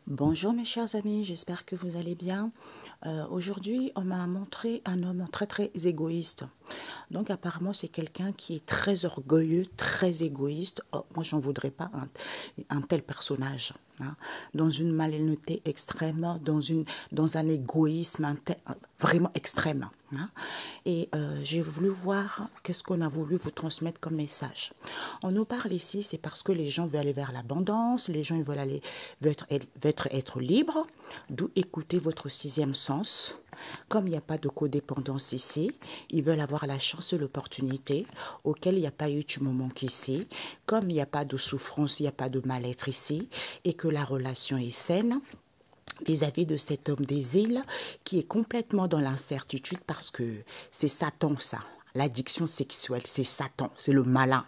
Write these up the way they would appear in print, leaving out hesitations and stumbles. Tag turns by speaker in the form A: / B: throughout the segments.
A: Bonjour mes chers amis, j'espère que vous allez bien. Aujourd'hui, on m'a montré un homme très égoïste. Donc apparemment, c'est quelqu'un qui est très orgueilleux, très égoïste. Oh, moi, j'en voudrais pas un tel personnage. Hein. Dans une malhonnêteté extrême, dans un égoïsme vraiment extrême. Hein. Et j'ai voulu voir qu'est-ce qu'on a voulu vous transmettre comme message. On nous parle ici, c'est parce que les gens veulent aller vers l'abondance, les gens veulent être libres, d'où écoutez votre sixième sens. Comme il n'y a pas de codépendance ici, ils veulent avoir la chance et l'opportunité auquel il n'y a pas eu de moment qu'ici. Comme il n'y a pas de souffrance, il n'y a pas de mal-être ici et que la relation est saine vis-à-vis de cet homme des îles qui est complètement dans l'incertitude parce que c'est Satan ça. L'addiction sexuelle, c'est Satan, c'est le malin.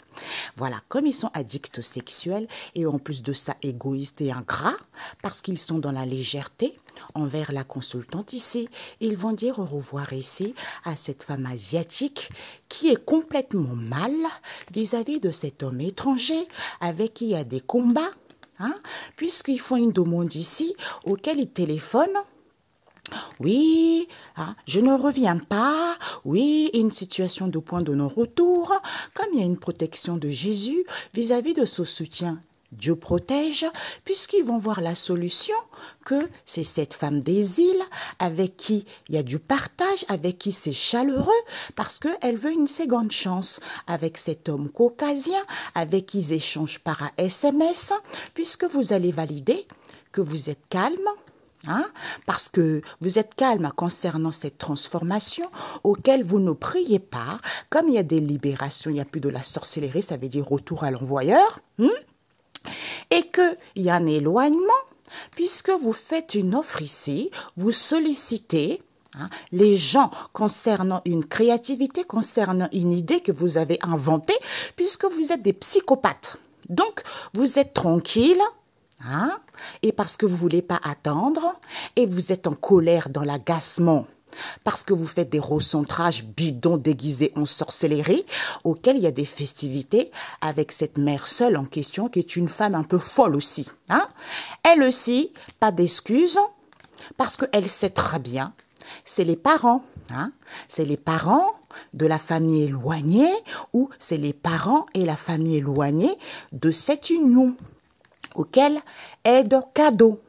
A: Voilà, comme ils sont addicts sexuels et en plus de ça égoïstes et ingrats, parce qu'ils sont dans la légèreté envers la consultante ici, ils vont dire au revoir ici à cette femme asiatique qui est complètement mal vis-à-vis de cet homme étranger avec qui il y a des combats, hein, puisqu'ils font une demande ici auquel ils téléphonent. Oui, hein, je ne reviens pas. Oui, une situation de point de non-retour. Comme il y a une protection de Jésus vis-à-vis de ce soutien, Dieu protège, puisqu'ils vont voir la solution que c'est cette femme des îles avec qui il y a du partage, avec qui c'est chaleureux, parce qu'elle veut une seconde chance avec cet homme caucasien, avec qui ils échangent par un SMS, puisque vous allez valider que vous êtes calme. Hein? Parce que vous êtes calme concernant cette transformation auquel vous ne priez pas. Comme il y a des libérations, il n'y a plus de la sorcellerie, ça veut dire retour à l'envoyeur. Et qu'il y a un éloignement, puisque vous faites une offre ici, vous sollicitez les gens concernant une créativité, concernant une idée que vous avez inventée, puisque vous êtes des psychopathes. Donc, vous êtes tranquille. Hein? Et parce que vous ne voulez pas attendre, et vous êtes en colère dans l'agacement, parce que vous faites des recentrages bidons déguisés en sorcellerie, auxquels il y a des festivités avec cette mère seule en question, qui est une femme un peu folle aussi. Hein? Elle aussi, pas d'excuses, parce qu'elle sait très bien, c'est les parents, hein? C'est les parents de la famille éloignée, ou c'est les parents et la famille éloignée de cette union, auxquels aident cadeau,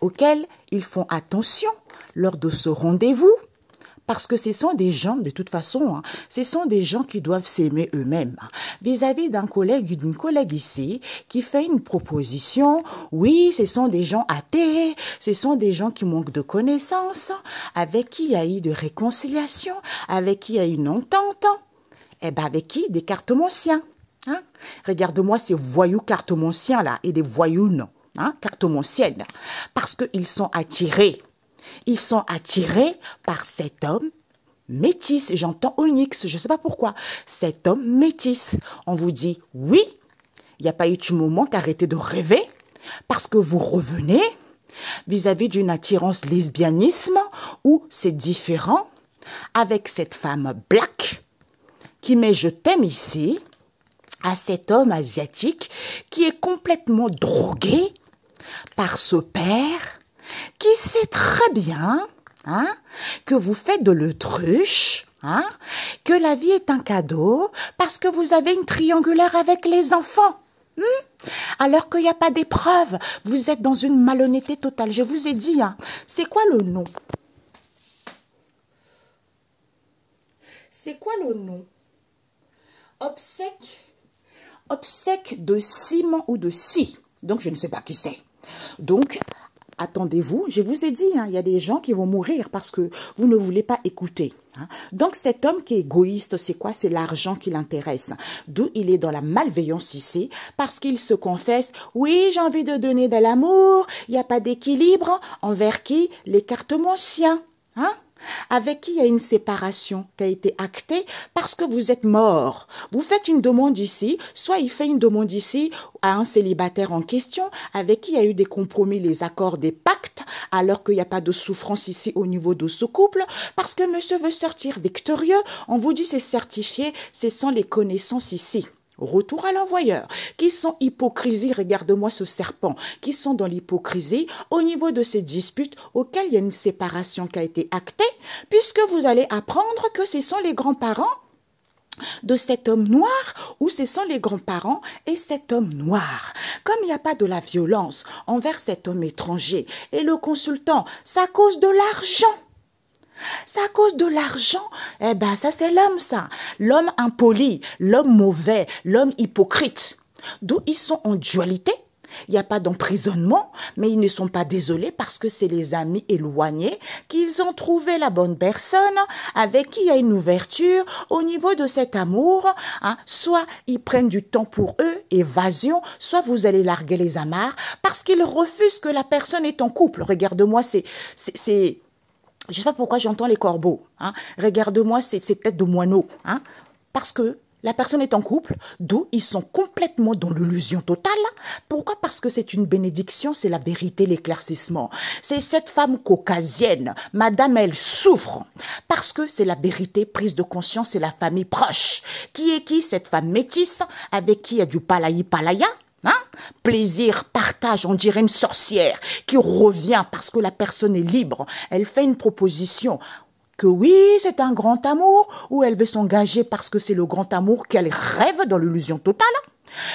A: auxquels ils font attention lors de ce rendez-vous, parce que ce sont des gens, de toute façon, hein, ce sont des gens qui doivent s'aimer eux-mêmes. Vis-à-vis d'un collègue, d'une collègue ici, qui fait une proposition, oui, ce sont des gens athées, ce sont des gens qui manquent de connaissances, avec qui il y a eu de réconciliation, avec qui il y a eu une entente, et bien avec qui des cartomanciens. Hein? Regarde-moi ces voyous cartomanciens là et des voyounes, hein, cartomanciennes, parce qu'ils sont attirés. Ils sont attirés par cet homme métis. J'entends onyx, je ne sais pas pourquoi. Cet homme métis. On vous dit oui, il n'y a pas eu de moment qu'arrêtez de rêver, parce que vous revenez vis-à-vis d'une attirance lesbianisme où c'est différent avec cette femme black qui met je t'aime ici à cet homme asiatique qui est complètement drogué par ce père qui sait très bien que vous faites de l'autruche, que la vie est un cadeau parce que vous avez une triangulaire avec les enfants. Alors qu'il n'y a pas d'épreuve, vous êtes dans une malhonnêteté totale. Je vous ai dit, c'est quoi le nom? C'est quoi le nom? Obsèque de ciment ou de scie. Donc, je ne sais pas qui c'est. Donc, attendez-vous. Je vous ai dit, il y a des gens qui vont mourir parce que vous ne voulez pas écouter. Donc, cet homme qui est égoïste, c'est quoi? C'est l'argent qui l'intéresse. D'où il est dans la malveillance ici parce qu'il se confesse, oui, j'ai envie de donner de l'amour, il n'y a pas d'équilibre. Envers qui? Les cartomanciens. Avec qui il y a une séparation qui a été actée parce que vous êtes mort. Vous faites une demande ici, soit il fait une demande ici à un célibataire en question avec qui il y a eu des compromis, les accords, des pactes, alors qu'il n'y a pas de souffrance ici au niveau de ce couple, parce que monsieur veut sortir victorieux. On vous dit c'est certifié, c'est sans les connaissances ici. Retour à l'envoyeur. Qui sont hypocrisie, regarde-moi ce serpent, qui sont dans l'hypocrisie au niveau de ces disputes auxquelles il y a une séparation qui a été actée, puisque vous allez apprendre que ce sont les grands-parents de cet homme noir ou ce sont les grands-parents et cet homme noir. Comme il n'y a pas de la violence envers cet homme étranger et le consultant, c'est à cause de l'argent. C'est à cause de l'argent. Eh ben, ça c'est l'homme, ça. L'homme impoli, l'homme mauvais, l'homme hypocrite. D'où ils sont en dualité. Il n'y a pas d'emprisonnement, mais ils ne sont pas désolés parce que c'est les amis éloignés qu'ils ont trouvé la bonne personne avec qui il y a une ouverture au niveau de cet amour. Hein. Soit ils prennent du temps pour eux, évasion, soit vous allez larguer les amarres parce qu'ils refusent que la personne est en couple. Regarde-moi, je ne sais pas pourquoi j'entends les corbeaux. Hein. Regarde-moi, c'est têtes de moineaux. Hein. Parce que la personne est en couple, d'où ils sont complètement dans l'illusion totale. Pourquoi? Parce que c'est une bénédiction, c'est la vérité, l'éclaircissement. C'est cette femme caucasienne, madame, elle souffre. Parce que c'est la vérité, prise de conscience, c'est la famille proche. Qui est qui? Cette femme métisse, avec qui il y a du palaya. Hein? Plaisir, partage, on dirait une sorcière qui revient parce que la personne est libre. Elle fait une proposition. Que oui, c'est un grand amour, ou elle veut s'engager parce que c'est le grand amour qu'elle rêve dans l'illusion totale.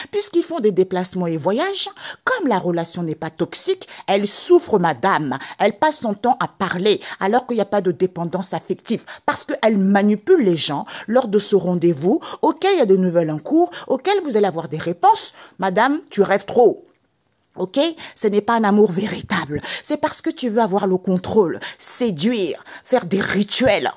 A: Puisqu'ils font des déplacements et voyages, comme la relation n'est pas toxique, elle souffre, madame. Elle passe son temps à parler alors qu'il n'y a pas de dépendance affective. Parce qu'elle manipule les gens lors de ce rendez-vous auquel il y a de nouvelles en cours, auquel vous allez avoir des réponses. Madame, tu rêves trop. Ok, ce n'est pas un amour véritable. C'est parce que tu veux avoir le contrôle, séduire, faire des rituels.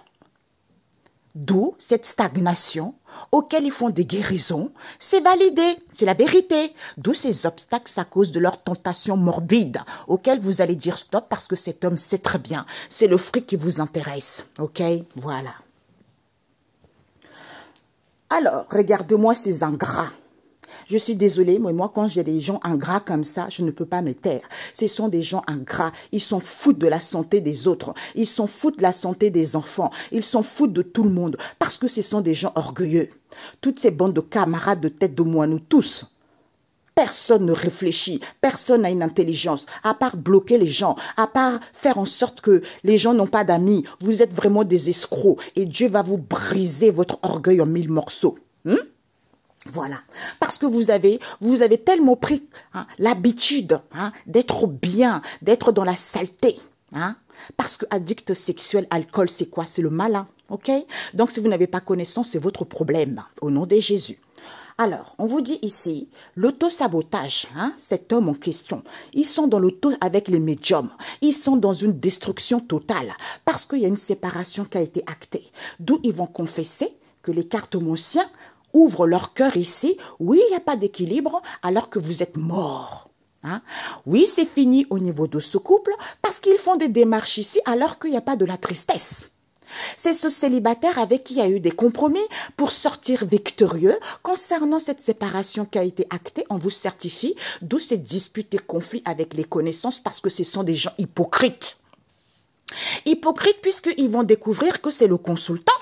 A: D'où cette stagnation auquel ils font des guérisons. C'est validé, c'est la vérité. D'où ces obstacles à cause de leur tentation morbide auquel vous allez dire stop parce que cet homme sait très bien. C'est le fric qui vous intéresse. Ok, voilà. Alors, regarde-moi ces ingrats. Je suis désolée, mais moi, quand j'ai des gens ingrats comme ça, je ne peux pas me taire. Ce sont des gens ingrats. Ils s'en foutent de la santé des autres. Ils s'en foutent de la santé des enfants. Ils s'en foutent de tout le monde. Parce que ce sont des gens orgueilleux. Toutes ces bandes de camarades de tête de moi, nous tous. Personne ne réfléchit. Personne n'a une intelligence. À part bloquer les gens. À part faire en sorte que les gens n'ont pas d'amis. Vous êtes vraiment des escrocs. Et Dieu va vous briser votre orgueil en 1000 morceaux. Voilà, parce que vous avez tellement pris l'habitude d'être bien, d'être dans la saleté. Parce que addict sexuel, alcool, c'est quoi? C'est le malin, ok? Donc si vous n'avez pas connaissance, c'est votre problème, au nom de Jésus. Alors, on vous dit ici, l'auto-sabotage, cet homme en question, ils sont dans l'auto avec les médiums, ils sont dans une destruction totale, parce qu'il y a une séparation qui a été actée, d'où ils vont confesser que les cartomanciens ouvrent leur cœur ici. Oui, il n'y a pas d'équilibre alors que vous êtes mort. Oui, c'est fini au niveau de ce couple parce qu'ils font des démarches ici alors qu'il n'y a pas de la tristesse. C'est ce célibataire avec qui il y a eu des compromis pour sortir victorieux concernant cette séparation qui a été actée. On vous certifie, d'où ces disputes et conflits avec les connaissances parce que ce sont des gens hypocrites. Hypocrites puisqu'ils vont découvrir que c'est le consultant.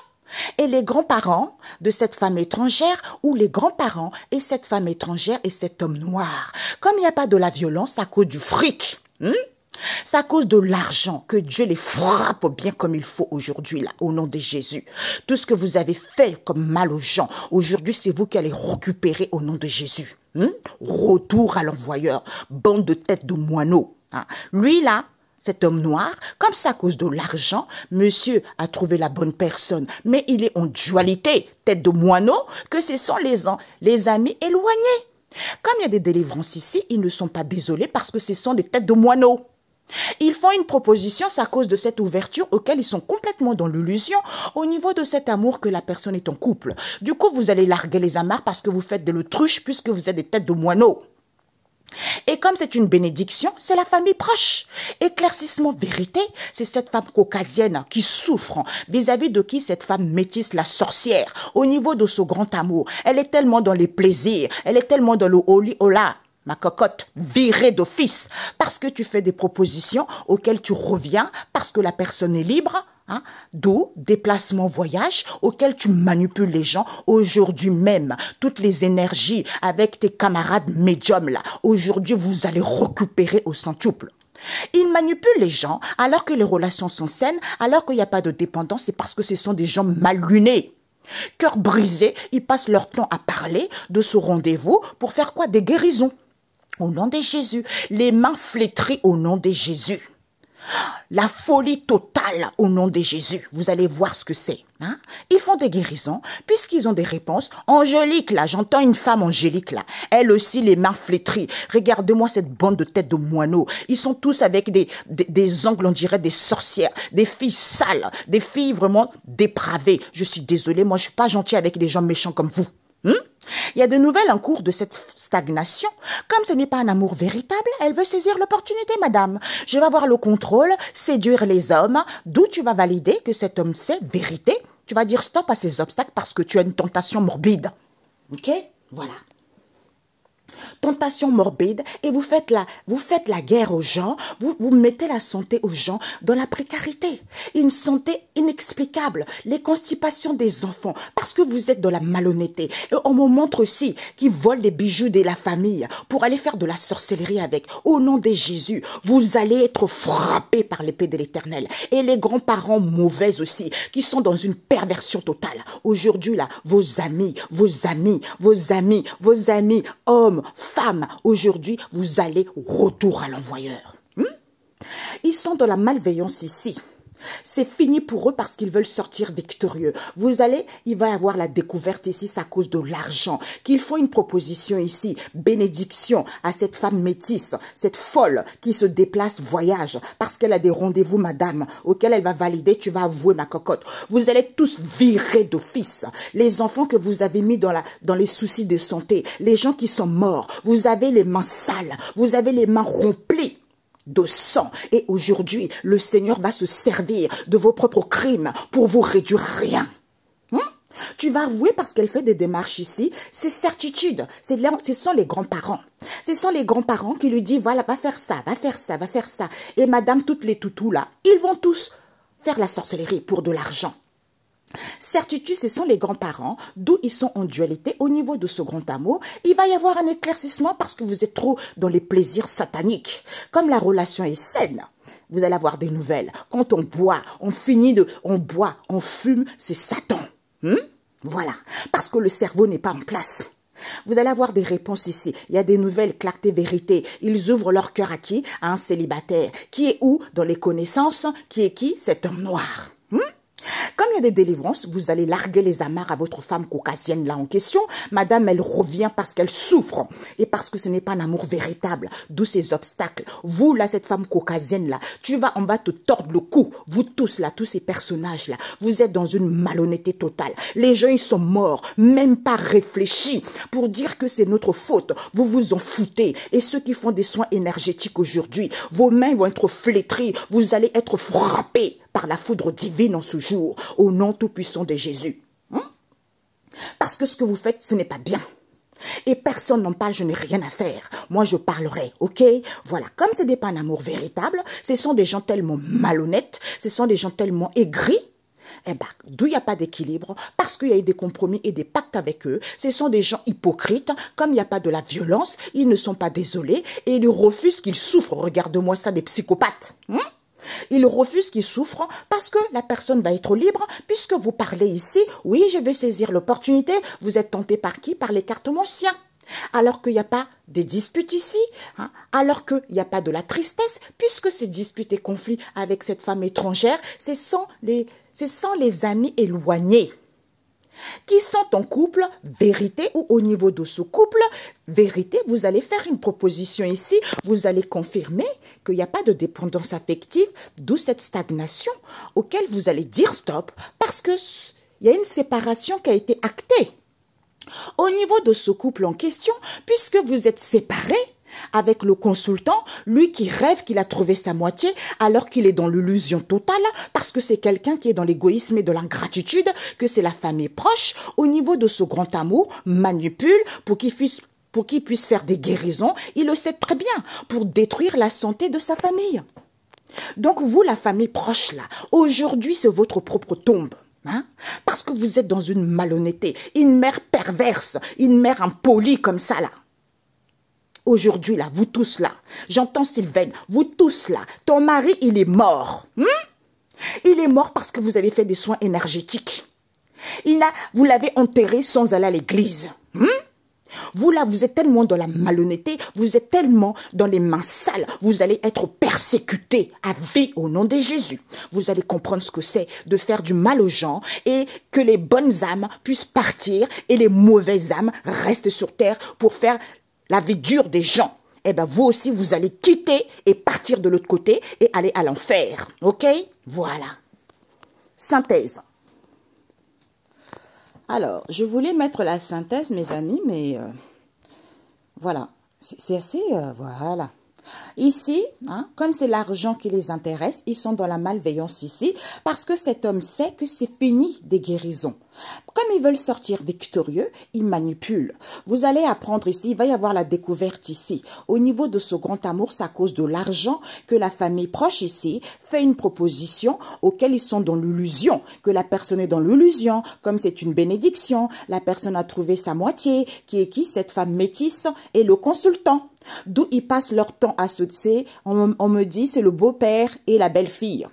A: Et les grands-parents de cette femme étrangère ou les grands-parents et cette femme étrangère et cet homme noir. Comme il n'y a pas de la violence à cause du fric, c'est à cause de l'argent que Dieu les frappe bien comme il faut aujourd'hui, là, au nom de Jésus. Tout ce que vous avez fait comme mal aux gens, aujourd'hui, c'est vous qui allez récupérer au nom de Jésus. Retour à l'envoyeur, bande de têtes de moineaux. Lui, là, cet homme noir, comme c'est à cause de l'argent, monsieur a trouvé la bonne personne, mais il est en dualité, tête de moineau, que ce sont les amis éloignés. Comme il y a des délivrances ici, ils ne sont pas désolés parce que ce sont des têtes de moineaux. Ils font une proposition, c'est à cause de cette ouverture auquel ils sont complètement dans l'illusion au niveau de cet amour que la personne est en couple. Du coup, vous allez larguer les amarres parce que vous faites de l'autruche puisque vous êtes des têtes de moineaux. Et comme c'est une bénédiction, c'est la famille proche. Éclaircissement vérité, c'est cette femme caucasienne qui souffre vis-à-vis de qui cette femme métisse, la sorcière, au niveau de ce grand amour. Elle est tellement dans les plaisirs, elle est tellement dans le holy hola. Ma cocotte, virée d'office, parce que tu fais des propositions auxquelles tu reviens, parce que la personne est libre, Hein? D'où déplacement voyage auquel tu manipules les gens aujourd'hui même. Toutes les énergies avec tes camarades médiums là. Aujourd'hui, vous allez récupérer au centuple. Ils manipulent les gens alors que les relations sont saines, alors qu'il n'y a pas de dépendance, c'est parce que ce sont des gens mal lunés. Cœur brisé, ils passent leur temps à parler de ce rendez-vous pour faire quoi? Des guérisons. Au nom de Jésus. Les mains flétries au nom de Jésus. La folie totale au nom de Jésus. Vous allez voir ce que c'est. Hein? Ils font des guérisons puisqu'ils ont des réponses. Angélique, là, j'entends une femme angélique, là. Elle aussi, les mains flétries. Regardez-moi cette bande de têtes de moineaux. Ils sont tous avec des ongles, on dirait des sorcières, des filles sales, des filles vraiment dépravées. Je suis désolée, moi, je suis pas gentille avec des gens méchants comme vous. Il y a de nouvelles en cours de cette stagnation. Comme ce n'est pas un amour véritable, elle veut saisir l'opportunité, madame. Je vais avoir le contrôle, séduire les hommes, d'où tu vas valider que cet homme sait vérité. Tu vas dire stop à ces obstacles parce que tu as une tentation morbide. Ok? Voilà. Tentation morbide et vous faites la guerre aux gens, vous mettez la santé aux gens dans la précarité, une santé inexplicable, les constipations des enfants, parce que vous êtes dans la malhonnêteté. Et on me montre aussi qu'ils volent des bijoux de la famille pour aller faire de la sorcellerie avec. Au nom de Jésus, vous allez être frappés par l'épée de l'Éternel. Et les grands-parents mauvais aussi, qui sont dans une perversion totale. Aujourd'hui, là, vos amis, hommes, femmes, aujourd'hui, vous allez retour à l'envoyeur. Ils sont dans la malveillance ici. C'est fini pour eux parce qu'ils veulent sortir victorieux. Il va y avoir la découverte ici, c'est à cause de l'argent. Qu'ils font une proposition ici, bénédiction à cette femme métisse, cette folle qui se déplace, voyage, parce qu'elle a des rendez-vous, madame, auxquels elle va valider, tu vas avouer ma cocotte. Vous allez tous virer d'office. Les enfants que vous avez mis dans les soucis de santé, les gens qui sont morts, vous avez les mains sales, vous avez les mains remplies de sang. Et aujourd'hui, le Seigneur va se servir de vos propres crimes pour vous réduire à rien. Tu vas avouer parce qu'elle fait des démarches ici. C'est certitude. Ce sont les grands-parents. Ce sont les grands-parents qui lui disent, voilà, va faire ça, va faire ça, va faire ça. Et madame, toutes les toutous là, ils vont tous faire la sorcellerie pour de l'argent. Certitude, ce sont les grands-parents, d'où ils sont en dualité. Au niveau de ce grand amour, il va y avoir un éclaircissement parce que vous êtes trop dans les plaisirs sataniques. Comme la relation est saine, vous allez avoir des nouvelles. Quand on boit, on fume, c'est Satan. Voilà, parce que le cerveau n'est pas en place. Vous allez avoir des réponses ici. Il y a des nouvelles, clarté, vérité. Ils ouvrent leur cœur à qui? À un célibataire. Qui est où? Dans les connaissances. Qui est qui? Cet homme noir. Comme il y a des délivrances, vous allez larguer les amarres à votre femme caucasienne là en question. Madame, elle revient parce qu'elle souffre et parce que ce n'est pas un amour véritable. D'où ces obstacles. Vous là, cette femme caucasienne là, on va te tordre le cou. Vous tous là, tous ces personnages là, vous êtes dans une malhonnêteté totale. Les gens, ils sont morts, même pas réfléchis pour dire que c'est notre faute. Vous vous en foutez. Et ceux qui font des soins énergétiques aujourd'hui, vos mains vont être flétries. Vous allez être frappés par la foudre divine en ce jour, au nom tout-puissant de Jésus. Parce que ce que vous faites, ce n'est pas bien. Et personne n'en parle, je n'ai rien à faire. Moi, je parlerai, ok? Voilà, comme ce n'est pas un amour véritable, ce sont des gens tellement malhonnêtes, ce sont des gens tellement aigris, eh ben, d'où il n'y a pas d'équilibre, parce qu'il y a eu des compromis et des pactes avec eux, ce sont des gens hypocrites, comme il n'y a pas de la violence, ils ne sont pas désolés, et ils refusent qu'ils souffrent. Regarde-moi ça, des psychopathes. Ils refusent qu'ils souffrent parce que la personne va être libre puisque vous parlez ici. Oui, je vais saisir l'opportunité. Vous êtes tenté par qui? Par l'écartement-sien. Alors qu'il n'y a pas de disputes ici, alors qu'il n'y a pas de la tristesse, puisque ces disputes et conflits avec cette femme étrangère, ce sont les amis éloignés qui sont en couple, vérité, ou au niveau de ce couple, vérité, vous allez faire une proposition ici, vous allez confirmer qu'il n'y a pas de dépendance affective, d'où cette stagnation, auquel vous allez dire stop, parce que il y a une séparation qui a été actée. Au niveau de ce couple en question, puisque vous êtes séparés, avec le consultant, lui qui rêve qu'il a trouvé sa moitié alors qu'il est dans l'illusion totale parce que c'est quelqu'un qui est dans l'égoïsme et de l'ingratitude, que c'est la famille proche, au niveau de ce grand amour, manipule pour qu'il puisse faire des guérisons, il le sait très bien, pour détruire la santé de sa famille. Donc vous, la famille proche là, aujourd'hui c'est votre propre tombe. Hein? Parce que vous êtes dans une malhonnêteté, une mère perverse, une mère impolie comme ça là. Aujourd'hui là, vous tous là, j'entends Sylvaine, vous tous là, ton mari il est mort. Il est mort parce que vous avez fait des soins énergétiques. Vous l'avez enterré sans aller à l'église. Vous là, vous êtes tellement dans la malhonnêteté, vous êtes tellement dans les mains sales, vous allez être persécutés à vie au nom de Jésus. Vous allez comprendre ce que c'est de faire du mal aux gens et que les bonnes âmes puissent partir et les mauvaises âmes restent sur terre pour faire la vie dure des gens. Eh bien, vous aussi, vous allez quitter et partir de l'autre côté et aller à l'enfer. OK? Voilà. Synthèse. Alors, je voulais mettre la synthèse, mes amis, mais voilà. C'est assez, voilà. Ici, hein, comme c'est l'argent qui les intéresse, ils sont dans la malveillance ici, parce que cet homme sait que c'est fini des guérisons. Comme ils veulent sortir victorieux, ils manipulent. Vous allez apprendre ici, il va y avoir la découverte ici. Au niveau de ce grand amour, c'est à cause de l'argent que la famille proche ici fait une proposition auquel ils sont dans l'illusion, que la personne est dans l'illusion, comme c'est une bénédiction, la personne a trouvé sa moitié, qui est qui, cette femme métisse, et le consultant. D'où ils passent leur temps à se... On me dit, c'est le beau-père et la belle-fille.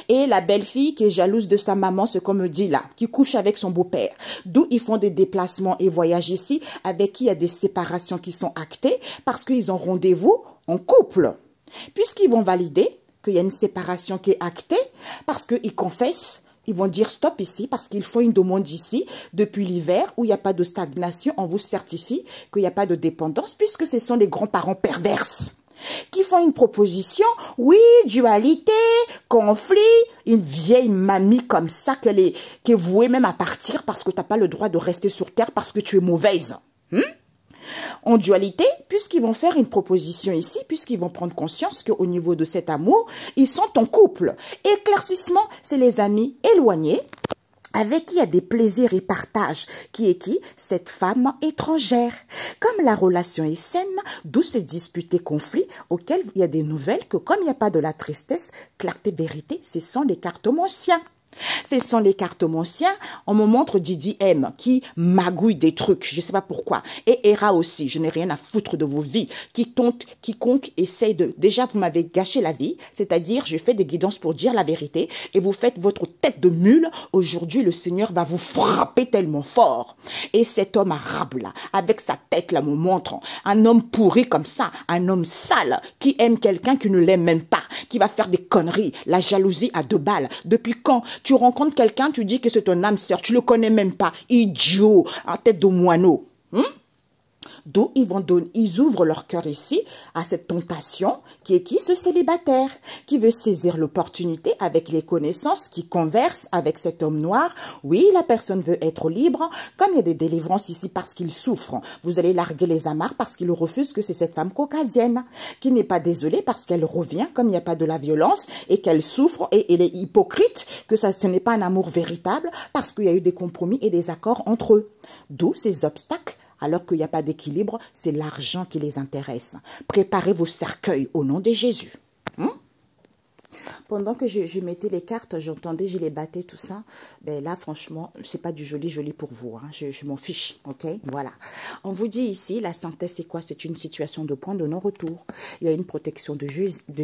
A: Et la belle-fille qui est jalouse de sa maman, ce qu'on me dit là, qui couche avec son beau-père. D'où ils font des déplacements et voyagent ici, avec qui il y a des séparations qui sont actées, parce qu'ils ont rendez-vous en couple. Puisqu'ils vont valider qu'il y a une séparation qui est actée, parce qu'ils confessent, ils vont dire stop ici, parce qu'ils font une demande ici, depuis l'hiver, où il n'y a pas de stagnation, on vous certifie qu'il n'y a pas de dépendance, puisque ce sont les grands-parents perverses qui font une proposition, oui, dualité, conflit, une vieille mamie comme ça qui est vouée même à partir parce que tu n'as pas le droit de rester sur terre parce que tu es mauvaise. En dualité, puisqu'ils vont faire une proposition ici, puisqu'ils vont prendre conscience qu'au niveau de cet amour, ils sont en couple. Éclaircissement, c'est les amis éloignés, avec qui il y a des plaisirs et partages, qui est qui? Cette femme étrangère. Comme la relation est saine, d'où ces disputes et conflits, auxquels il y a des nouvelles que comme il n'y a pas de la tristesse, clarté, vérité, ce sont les cartomanciens. Ce sont les cartomanciens. On me montre Didi M qui magouille des trucs, je ne sais pas pourquoi. Et Hera aussi, je n'ai rien à foutre de vos vies. Quiconque essaye de... Déjà, vous m'avez gâché la vie, c'est-à-dire, je fais des guidances pour dire la vérité et vous faites votre tête de mule. Aujourd'hui, le Seigneur va vous frapper tellement fort. Et cet homme arabe là, avec sa tête là, me montre un homme pourri comme ça, un homme sale qui aime quelqu'un qui ne l'aime même pas, qui va faire des conneries, la jalousie à 2 balles. Depuis quand tu rencontres quelqu'un, tu dis que c'est ton âme sœur, tu le connais même pas, idiot, en tête de moineau. D'où ils ouvrent leur cœur ici à cette tentation qui est qui? Ce célibataire qui veut saisir l'opportunité avec les connaissances, qui converse avec cet homme noir. Oui, la personne veut être libre. Comme il y a des délivrances ici parce qu'il souffre, vous allez larguer les amarres parce qu'il refuse que c'est cette femme caucasienne qui n'est pas désolée parce qu'elle revient comme il n'y a pas de la violence et qu'elle souffre et elle est hypocrite, que ce n'est pas un amour véritable parce qu'il y a eu des compromis et des accords entre eux. D'où ces obstacles. Alors qu'il n'y a pas d'équilibre, c'est l'argent qui les intéresse. Préparez vos cercueils au nom de Jésus. Pendant que je mettais les cartes, j'entendais, je les battais, tout ça. Ben là, franchement, c'est pas du joli pour vous. Hein. Je m'en fiche, ok? Voilà. On vous dit ici, la synthèse, c'est quoi? C'est une situation de point de non-retour. Il y a une protection de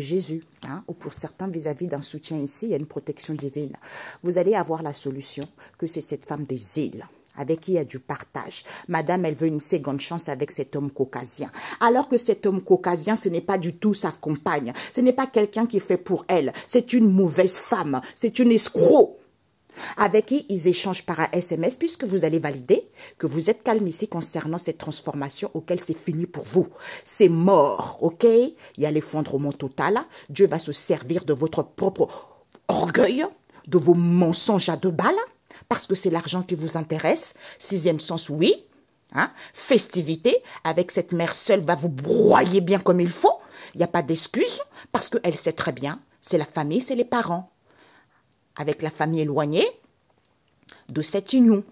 A: Jésus. Hein? Ou pour certains, vis-à-vis d'un soutien ici, il y a une protection divine. Vous allez avoir la solution que c'est cette femme des îles avec qui il y a du partage. Madame, elle veut une seconde chance avec cet homme caucasien. Alors que cet homme caucasien, ce n'est pas du tout sa compagne. Ce n'est pas quelqu'un qui fait pour elle. C'est une mauvaise femme. C'est une escroc. Avec qui ils échangent par un SMS, puisque vous allez valider que vous êtes calme ici concernant cette transformation auquel c'est fini pour vous. C'est mort, ok? Il y a l'effondrement total. Dieu va se servir de votre propre orgueil, de vos mensonges à 2 balles. Parce que c'est l'argent qui vous intéresse. 6e sens, oui. Hein? Festivité, avec cette mère seule, va vous broyer bien comme il faut. Il n'y a pas d'excuse, parce qu'elle sait très bien, c'est la famille, c'est les parents. Avec la famille éloignée de cette union.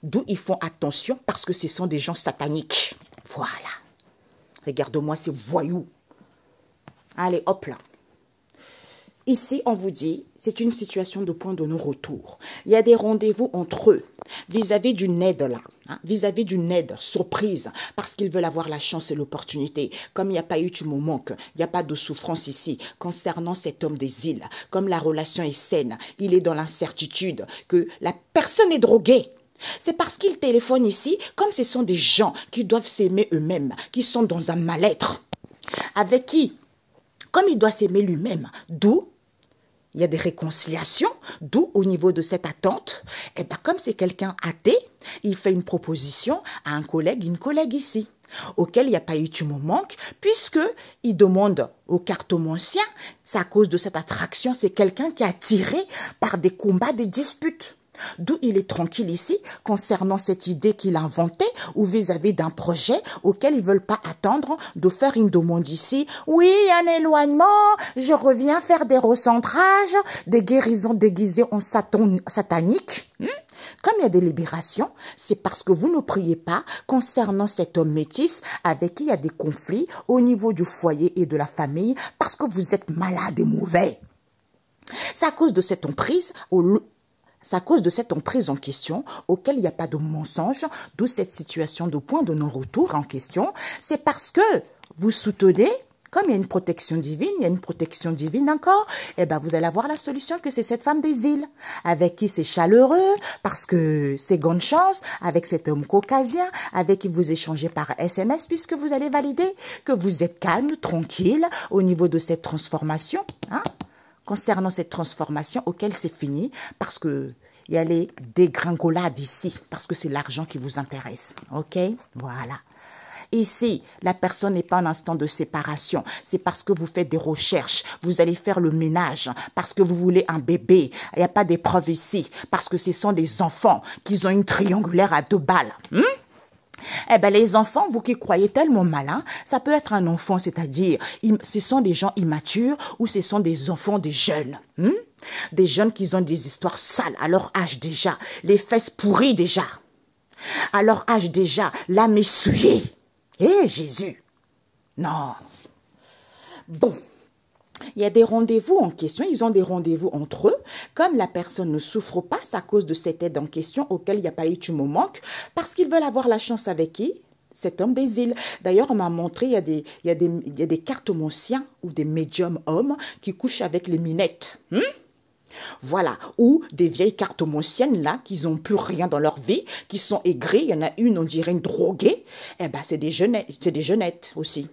A: D'où ils font attention, parce que ce sont des gens sataniques. Voilà. Regarde-moi ces voyous. Allez, hop là. Ici, on vous dit, c'est une situation de point de non-retour. Il y a des rendez-vous entre eux vis-à-vis d'une aide là, hein, vis-à-vis d'une aide surprise, parce qu'ils veulent avoir la chance et l'opportunité. Comme il n'y a pas eu du moment, il n'y a pas de souffrance ici concernant cet homme des îles. Comme la relation est saine, il est dans l'incertitude que la personne est droguée. C'est parce qu'il téléphone ici, comme ce sont des gens qui doivent s'aimer eux-mêmes, qui sont dans un mal-être. Avec qui? Comme il doit s'aimer lui-même, d'où il y a des réconciliations, d'où au niveau de cette attente, et bien comme c'est quelqu'un athée, il fait une proposition à un collègue, une collègue ici, auquel il n'y a pas eu de manque, puisqu'il demande au cartomancien, c'est à cause de cette attraction, c'est quelqu'un qui est attiré par des combats, des disputes. D'où il est tranquille ici concernant cette idée qu'il a inventée ou vis-à-vis d'un projet auquel ils ne veulent pas attendre de faire une demande ici. Oui, un éloignement, je reviens faire des recentrages, des guérisons déguisées en satanique. Comme il y a des libérations, c'est parce que vous ne priez pas concernant cet homme métis avec qui il y a des conflits au niveau du foyer et de la famille parce que vous êtes malade et mauvais. C'est à cause de cette emprise C'est à cause de cette emprise en question, auquel il n'y a pas de mensonge, d'où cette situation de point de non-retour en question. C'est parce que vous soutenez, comme il y a une protection divine encore, eh ben vous allez avoir la solution que c'est cette femme des îles, avec qui c'est chaleureux, parce que c'est grande chance, avec cet homme caucasien, avec qui vous échangez par SMS, puisque vous allez valider que vous êtes calme, tranquille, au niveau de cette transformation, hein? Concernant cette transformation auquel c'est fini, parce que il y a les dégringolades ici, parce que c'est l'argent qui vous intéresse. OK? Voilà. Ici, la personne n'est pas en instant de séparation. C'est parce que vous faites des recherches. Vous allez faire le ménage parce que vous voulez un bébé. Il n'y a pas d'épreuve ici, parce que ce sont des enfants qui ont une triangulaire à 2 balles. Eh bien, les enfants, vous qui croyez tellement malin, ça peut être un enfant, c'est-à-dire, ce sont des gens immatures ou ce sont des enfants, des jeunes. Des jeunes qui ont des histoires sales à leur âge déjà, les fesses pourries déjà. À leur âge déjà, l'âme est souillée. Eh, Jésus! Non. Bon. Il y a des rendez-vous en question, ils ont des rendez-vous entre eux. Comme la personne ne souffre pas, c'est à cause de cette aide en question auquel il n'y a pas eu de manque, parce qu'ils veulent avoir la chance avec qui? Cet homme des îles. D'ailleurs, on m'a montré, il y a des cartomanciens ou des médiums hommes qui couchent avec les minettes. Voilà, ou des vieilles cartomanciennes là, qui n'ont plus rien dans leur vie, qui sont aigries, il y en a une, on dirait une droguée, eh ben c'est des jeunettes aussi.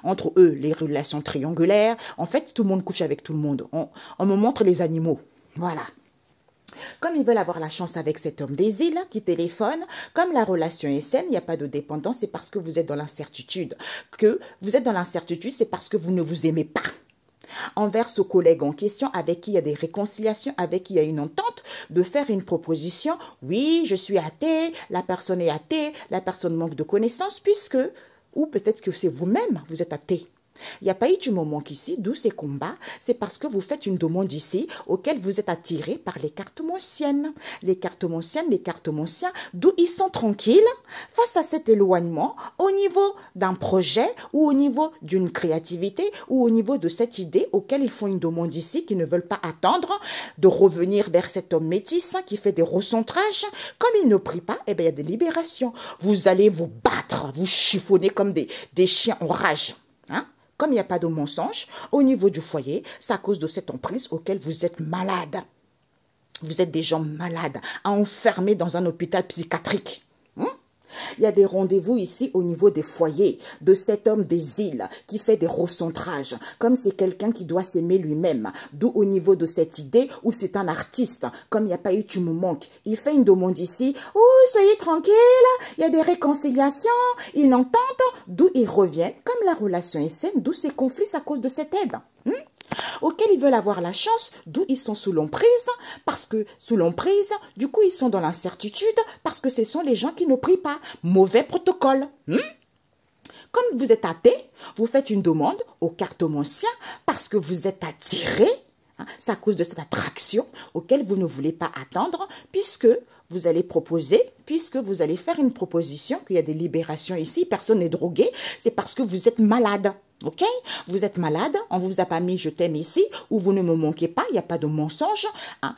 A: Entre eux, les relations triangulaires, en fait, tout le monde couche avec tout le monde. On me montre les animaux, voilà. Comme ils veulent avoir la chance avec cet homme des îles qui téléphone, comme la relation est saine, il n'y a pas de dépendance, c'est parce que vous êtes dans l'incertitude. Que vous êtes dans l'incertitude, c'est parce que vous ne vous aimez pas. Envers ce collègue en question avec qui il y a des réconciliations, avec qui il y a une entente, de faire une proposition. Oui, je suis athée, la personne est athée, la personne manque de connaissances, puisque, ou peut-être que c'est vous-même, vous êtes athée. Il n'y a pas eu du moment qu'ici, d'où ces combats, c'est parce que vous faites une demande ici, auquel vous êtes attiré par les cartomanciennes. Les cartomanciennes, les cartomanciens, d'où ils sont tranquilles face à cet éloignement au niveau d'un projet ou au niveau d'une créativité ou au niveau de cette idée auquel ils font une demande ici, qui ne veulent pas attendre de revenir vers cet homme métis qui fait des recentrages. Comme ils ne prient pas, eh bien, il y a des libérations. Vous allez vous battre, vous chiffonner comme des chiens en rage. Hein? Comme il n'y a pas de mensonge, au niveau du foyer, c'est à cause de cette emprise auquel vous êtes malade. Vous êtes des gens malades, enfermés dans un hôpital psychiatrique. Il y a des rendez-vous ici au niveau des foyers, de cet homme des îles qui fait des recentrages, comme c'est quelqu'un qui doit s'aimer lui-même, d'où au niveau de cette idée où c'est un artiste, comme il n'y a pas eu tu me manques, il fait une demande ici, oh soyez tranquille, il y a des réconciliations, une entente, d'où ils reviennent, comme la relation est saine, d'où ces conflits à cause de cette aide. Auxquels ils veulent avoir la chance, d'où ils sont sous l'emprise, parce que sous l'emprise, du coup ils sont dans l'incertitude, parce que ce sont les gens qui ne prient pas. Mauvais protocole. Comme vous êtes athée, vous faites une demande au cartomancien parce que vous êtes attiré Hein. C'est à cause de cette attraction auquel vous ne voulez pas attendre, puisque vous allez proposer, puisque vous allez faire une proposition, qu'il y a des libérations ici, personne n'est drogué, c'est parce que vous êtes malade. Ok? Vous êtes malade, on ne vous a pas mis je t'aime ici, ou vous ne me manquez pas, il n'y a pas de mensonge. Hein.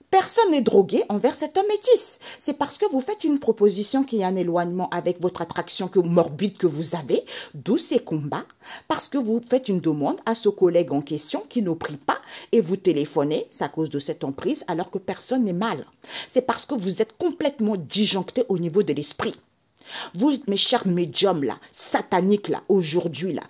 A: Personne n'est drogué envers cet homme métis. C'est parce que vous faites une proposition qui est un éloignement avec votre attraction morbide que vous avez, d'où ces combats, parce que vous faites une demande à ce collègue en question qui ne prie pas et vous téléphonez, c'est à cause de cette emprise, alors que personne n'est mal. C'est parce que vous êtes complètement disjoncté au niveau de l'esprit. Vous, mes chers médiums là, sataniques là, aujourd'hui là,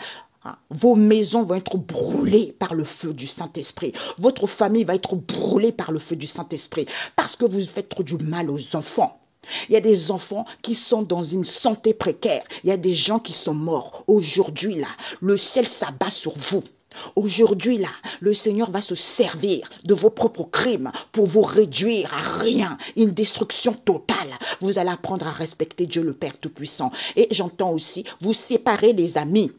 A: vos maisons vont être brûlées par le feu du Saint-Esprit. Votre famille va être brûlée par le feu du Saint-Esprit parce que vous faites trop du mal aux enfants. Il y a des enfants qui sont dans une santé précaire. Il y a des gens qui sont morts. Aujourd'hui, là, le ciel s'abat sur vous. Aujourd'hui, là, le Seigneur va se servir de vos propres crimes pour vous réduire à rien, une destruction totale. Vous allez apprendre à respecter Dieu le Père Tout-Puissant. Et j'entends aussi vous séparer les amis.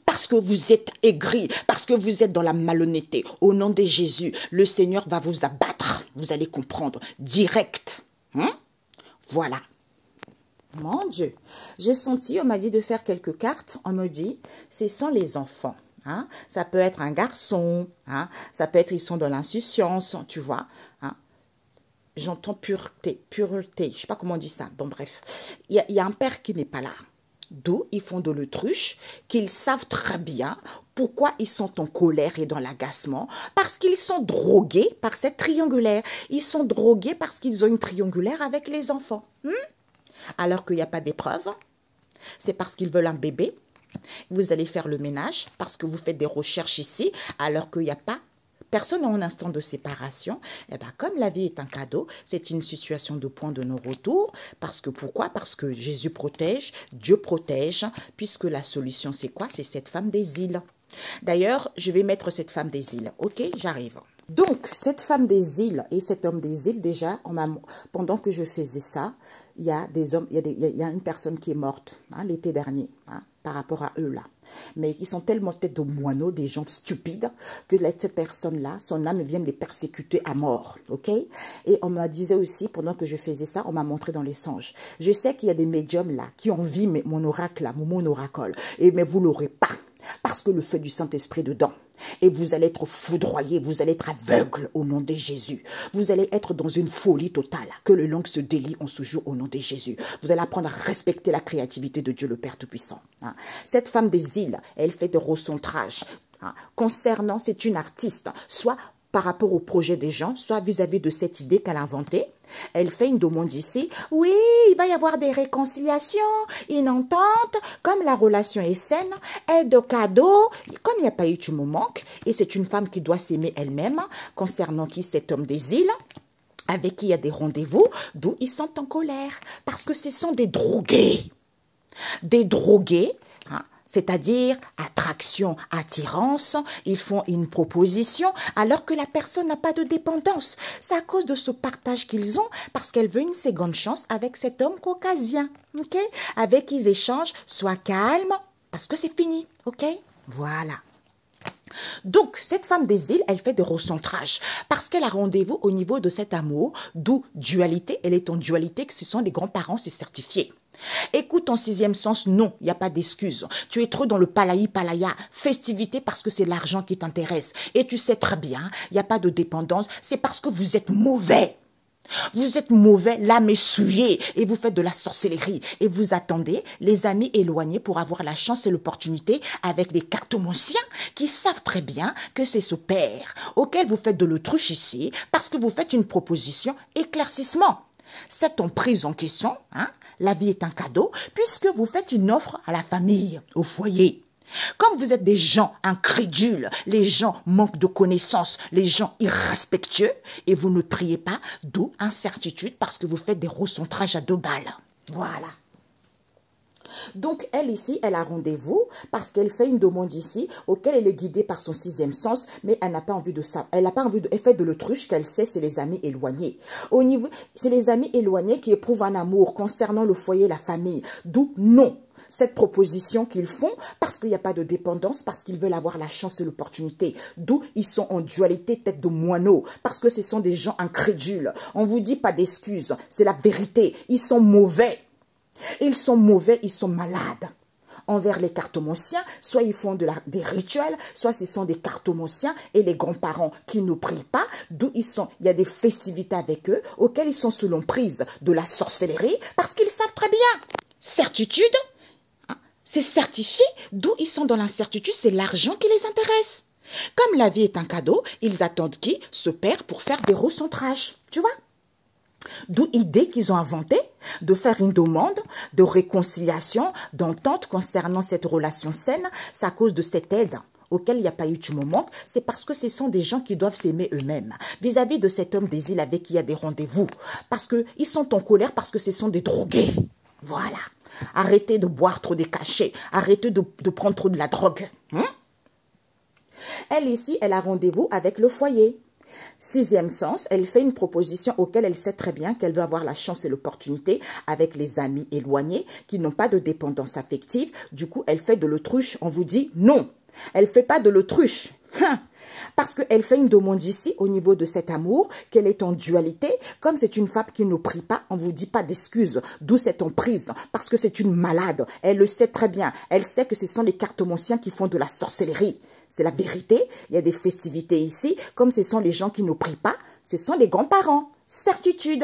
A: Parce que vous êtes aigris, parce que vous êtes dans la malhonnêteté. Au nom de Jésus, le Seigneur va vous abattre. Vous allez comprendre. Direct. Voilà. Mon Dieu. J'ai senti, on m'a dit de faire quelques cartes. On me dit, ce sont les enfants. Hein? Ça peut être un garçon. Hein? Ça peut être, ils sont dans l'insouciance, tu vois. Hein? J'entends pureté. Je ne sais pas comment on dit ça. Bon, bref. Il y a un père qui n'est pas là. D'où ils font de l'autruche, qu'ils savent très bien pourquoi ils sont en colère et dans l'agacement, parce qu'ils sont drogués par cette triangulaire. Ils sont drogués parce qu'ils ont une triangulaire avec les enfants. Alors qu'il n'y a pas d'épreuve, c'est parce qu'ils veulent un bébé. Vous allez faire le ménage parce que vous faites des recherches ici, alors qu'il n'y a pas personne en instant de séparation. Eh bien, comme la vie est un cadeau, c'est une situation de point de non-retour. Parce que pourquoi? Parce que Jésus protège, Dieu protège, puisque la solution, c'est quoi? C'est cette femme des îles. D'ailleurs, je vais mettre cette femme des îles. Ok, j'arrive. Donc, cette femme des îles et cet homme des îles, déjà, pendant que je faisais ça, il y a des hommes, il y a une personne qui est morte l'été dernier, par rapport à eux là. Mais qui sont tellement tête de moineaux, des gens stupides, que cette personne-là, son âme vient de les persécuter à mort, ok? Et on me disait aussi, pendant que je faisais ça, on m'a montré dans les songes. Je sais qu'il y a des médiums là, qui envient mon oracle là, mon oracle, mais vous l'aurez pas. Parce que le feu du Saint-Esprit dedans. Et vous allez être foudroyés, vous allez être aveugles au nom de Jésus. Vous allez être dans une folie totale. Que le langue se délie en ce jour au nom de Jésus. Vous allez apprendre à respecter la créativité de Dieu le Père Tout-Puissant. Cette femme des îles, elle fait des recentrages. Concernant, c'est une artiste, soit par rapport au projet des gens, soit vis-à-vis de cette idée qu'elle a inventée. Elle fait une demande ici. Oui, il va y avoir des réconciliations, une entente, comme la relation est saine, aide de cadeaux. Comme il n'y a pas eu, tu me manques. Et c'est une femme qui doit s'aimer elle-même, concernant qui cet homme des îles, avec qui il y a des rendez-vous, d'où ils sont en colère. Parce que ce sont des drogués. Des drogués, c'est-à-dire attraction, attirance, ils font une proposition alors que la personne n'a pas de dépendance. C'est à cause de ce partage qu'ils ont parce qu'elle veut une seconde chance avec cet homme caucasien, ok? Avec qui ils échangent, sois calme parce que c'est fini, ok? Voilà. Donc, cette femme des îles, elle fait des recentrages parce qu'elle a rendez-vous au niveau de cet amour, d'où dualité. Elle est en dualité, que ce sont des grands-parents, c'est certifié. Écoute, en sixième sens, non, il n'y a pas d'excuse. Tu es trop dans le palaya, festivité parce que c'est l'argent qui t'intéresse. Et tu sais très bien, il n'y a pas de dépendance, c'est parce que vous êtes mauvais. Vous êtes mauvais, l'âme est souillée et vous faites de la sorcellerie. Et vous attendez les amis éloignés pour avoir la chance et l'opportunité avec des cartomanciens qui savent très bien que c'est ce père auquel vous faites de l'autruche ici parce que vous faites une proposition éclaircissement. Cette emprise en question, la vie est un cadeau puisque vous faites une offre à la famille, au foyer. Comme vous êtes des gens incrédules, les gens manquent de connaissances, les gens irrespectueux, et vous ne priez pas, d'où incertitude parce que vous faites des recentrages à 2 balles. Voilà. Donc, elle ici, elle a rendez-vous parce qu'elle fait une demande ici auquel elle est guidée par son sixième sens, mais elle n'a pas envie de ça. Elle n'a pas envie de... Elle fait de l'autruche qu'elle sait, c'est les amis éloignés. Au niveau, c'est les amis éloignés qui éprouvent un amour concernant le foyer, la famille. D'où non. cette proposition qu'ils font parce qu'il n'y a pas de dépendance, parce qu'ils veulent avoir la chance et l'opportunité. D'où ils sont en dualité tête de moineau, parce que ce sont des gens incrédules. On vous dit pas d'excuses, c'est la vérité. Ils sont mauvais. Ils sont mauvais, ils sont malades. Envers les cartomanciens, soit ils font des rituels, soit ce sont des cartomanciens et les grands-parents qui ne prient pas, d'où ils sont. Il y a des festivités avec eux auxquelles ils sont sous l'emprise de la sorcellerie parce qu'ils savent très bien. Certitude, hein, c'est certifié, d'où ils sont dans l'incertitude, c'est l'argent qui les intéresse. Comme la vie est un cadeau, ils attendent qui? Ce père pour faire des recentrages, tu vois? D'où l'idée qu'ils ont inventée de faire une demande de réconciliation, d'entente concernant cette relation saine. C'est à cause de cette aide auquel il n'y a pas eu du moment. C'est parce que ce sont des gens qui doivent s'aimer eux-mêmes. Vis-à-vis de cet homme des îles avec qui il y a des rendez-vous. Parce qu'ils sont en colère, parce que ce sont des drogués. Voilà. Arrêtez de boire trop des cachets. Arrêtez de prendre trop de la drogue. Elle ici, elle a rendez-vous avec le foyer. Sixième sens, elle fait une proposition auquel elle sait très bien qu'elle veut avoir la chance et l'opportunité avec les amis éloignés qui n'ont pas de dépendance affective. Du coup, elle fait de l'autruche. On vous dit non. Elle ne fait pas de l'autruche. Parce qu'elle fait une demande ici au niveau de cet amour, qu'elle est en dualité. Comme c'est une femme qui ne prie pas, on ne vous dit pas d'excuses. D'où cette emprise. Parce que c'est une malade. Elle le sait très bien. Elle sait que ce sont les cartomanciens qui font de la sorcellerie. C'est la vérité. Il y a des festivités ici. Comme ce sont les gens qui ne prient pas, ce sont les grands-parents. Certitude.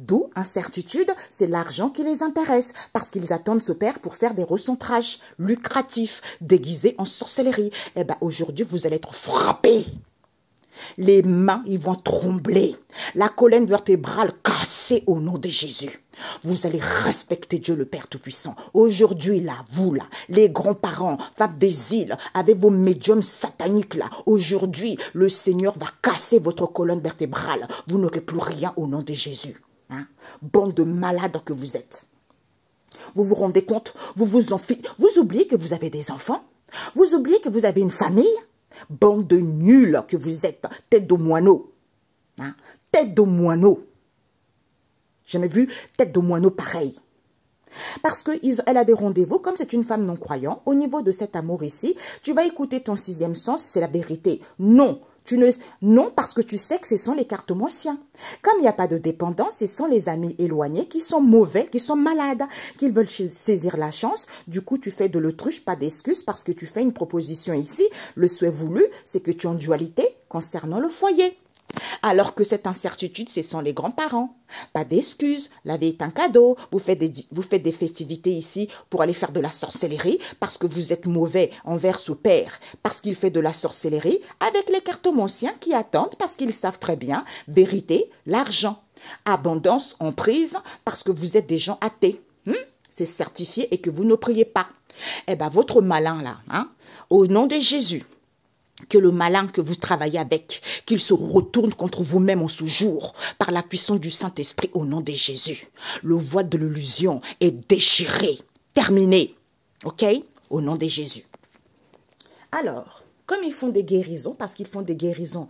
A: D'où incertitude, c'est l'argent qui les intéresse. Parce qu'ils attendent ce père pour faire des recentrages lucratifs, déguisés en sorcellerie. Eh bien, aujourd'hui, vous allez être frappés. Les mains, ils vont trembler. La colonne vertébrale cassée au nom de Jésus. Vous allez respecter Dieu le Père Tout-Puissant. Aujourd'hui, là, vous, là, les grands-parents, femmes des îles, avec vos médiums sataniques, là, aujourd'hui, le Seigneur va casser votre colonne vertébrale. Vous n'aurez plus rien au nom de Jésus. Hein? Bande de malades que vous êtes. Vous vous rendez compte? Vous oubliez que vous avez des enfants? Vous oubliez que vous avez une famille? Bande de nuls que vous êtes, tête de moineau. Hein? Tête de moineau. J'ai jamais vu tête de moineau pareil. Parce qu'elle a des rendez-vous, comme c'est une femme non-croyante, au niveau de cet amour ici, tu vas écouter ton sixième sens, c'est la vérité. Non. Non, parce que tu sais que ce sont les cartomanciens. Comme il n'y a pas de dépendance, ce sont les amis éloignés qui sont mauvais, qui sont malades, qui veulent saisir la chance. Du coup, tu fais de l'autruche, pas d'excuses, parce que tu fais une proposition ici. Le souhait voulu, c'est que tu es en dualité concernant le foyer. Alors que cette incertitude, ce sont les grands-parents. Pas d'excuses, la vie est un cadeau. Vous faites des festivités ici pour aller faire de la sorcellerie parce que vous êtes mauvais envers ce père, parce qu'il fait de la sorcellerie avec les cartomanciens qui attendent parce qu'ils savent très bien, vérité, l'argent. Abondance, emprise, parce que vous êtes des gens athées. C'est certifié et que vous ne priez pas. Eh bien, votre malin là, hein, au nom de Jésus, que le malin que vous travaillez avec, qu'il se retourne contre vous-même en ce jour, par la puissance du Saint-Esprit au nom de Jésus. Le voile de l'illusion est déchiré, terminé, ok? Au nom de Jésus. Alors, comme ils font des guérisons, parce qu'ils font des guérisons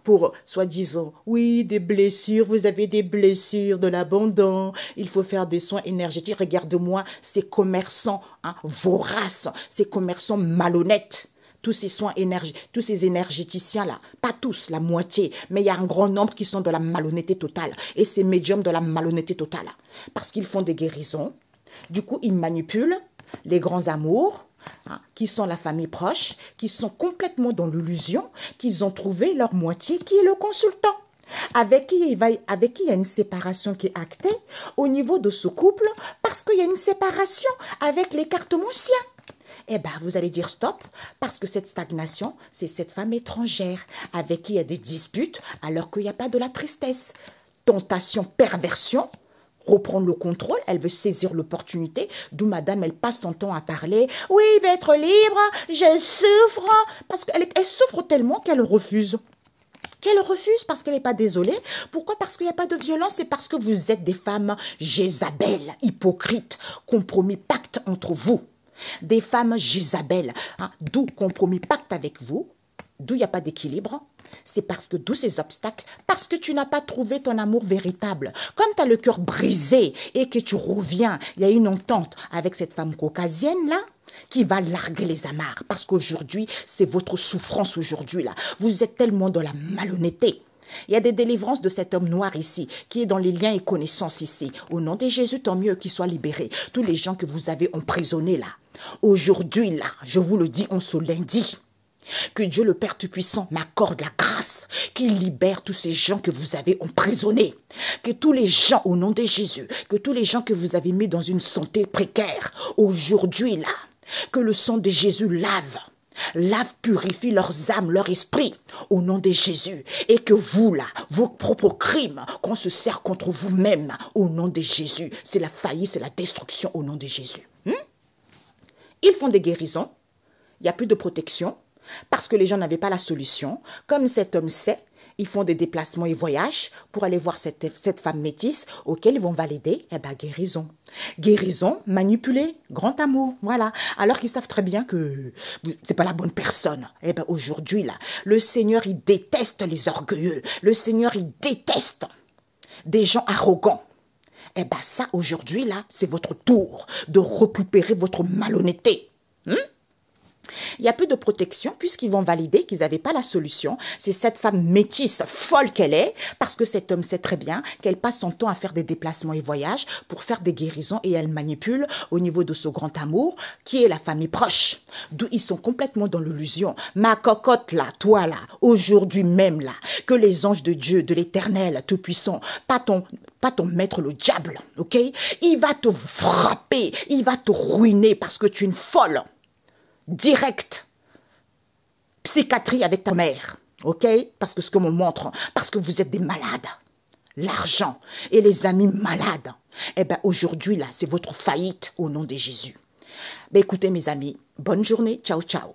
A: pour, soi-disant, oui, des blessures, vous avez des blessures, de l'abandon, il faut faire des soins énergétiques. Regarde-moi, ces commerçants voraces, ces commerçants malhonnêtes. Tous ces soins énergétiques, tous ces énergéticiens-là, pas tous, la moitié, mais il y a un grand nombre qui sont de la malhonnêteté totale. Et ces médiums de la malhonnêteté totale. Parce qu'ils font des guérisons. Du coup, ils manipulent les grands amours, qui sont la famille proche, qui sont complètement dans l'illusion, qu'ils ont trouvé leur moitié, qui est le consultant. Avec qui il y a une séparation qui est actée au niveau de ce couple, parce qu'il y a une séparation avec les cartomanciens. Eh bien, vous allez dire stop, parce que cette stagnation, c'est cette femme étrangère avec qui il y a des disputes, alors qu'il n'y a pas de la tristesse. Tentation, perversion, reprendre le contrôle, elle veut saisir l'opportunité, d'où madame, elle passe son temps à parler. Oui, il va être libre, je souffre, parce qu'elle souffre tellement qu'elle refuse. Qu'elle refuse parce qu'elle n'est pas désolée. Pourquoi? Parce qu'il n'y a pas de violence, c'est parce que vous êtes des femmes Jézabel, hypocrites, compromis, pacte entre vous. Des femmes Jézabel, d'où compromis pacte avec vous, d'où il n'y a pas d'équilibre, c'est parce que d'où ces obstacles, parce que tu n'as pas trouvé ton amour véritable. Comme tu as le cœur brisé et que tu reviens, il y a une entente avec cette femme caucasienne là, qui va larguer les amarres. Parce qu'aujourd'hui, c'est votre souffrance aujourd'hui là. Vous êtes tellement dans la malhonnêteté. Il y a des délivrances de cet homme noir ici, qui est dans les liens et connaissances ici. Au nom de Jésus, tant mieux qu'il soit libéré. Tous les gens que vous avez emprisonnés là. Aujourd'hui là, je vous le dis en ce lundi. Que Dieu le Père Tout-Puissant m'accorde la grâce, qu'il libère tous ces gens que vous avez emprisonnés. Que tous les gens, au nom de Jésus, que tous les gens que vous avez mis dans une santé précaire, aujourd'hui là, que le sang de Jésus lave, purifie leurs âmes, leur esprit, au nom de Jésus. Et que vous là, vos propres crimes, qu'on se sert contre vous-même, au nom de Jésus. C'est la faillite, c'est la destruction au nom de Jésus. Ils font des guérisons, il n'y a plus de protection. Parce que les gens n'avaient pas la solution. Comme cet homme sait, ils font des déplacements et voyages pour aller voir cette femme métisse auquel ils vont valider, eh bien, guérison. Guérison, manipulée, grand amour, voilà. Alors qu'ils savent très bien que c'est pas la bonne personne. Eh bien, aujourd'hui, là, le Seigneur, il déteste les orgueilleux. Le Seigneur, il déteste des gens arrogants. Eh bien, ça, aujourd'hui, là, c'est votre tour de récupérer votre malhonnêteté. Il n'y a plus de protection puisqu'ils vont valider qu'ils n'avaient pas la solution. C'est cette femme métisse, folle qu'elle est, parce que cet homme sait très bien qu'elle passe son temps à faire des déplacements et voyages pour faire des guérisons et elle manipule au niveau de ce grand amour qui est la famille proche. D'où ils sont complètement dans l'illusion. Ma cocotte là, toi là, aujourd'hui même là, que les anges de Dieu, de l'Éternel Tout-Puissant, pas ton maître le diable, ok? Il va te frapper, il va te ruiner parce que tu es une folle. Direct, psychiatrie avec ta mère, ok? Parce que ce que me montre, parce que vous êtes des malades. L'argent et les amis malades. Eh bien, aujourd'hui, là, c'est votre faillite au nom de Jésus. Ben, écoutez, mes amis, bonne journée, ciao, ciao.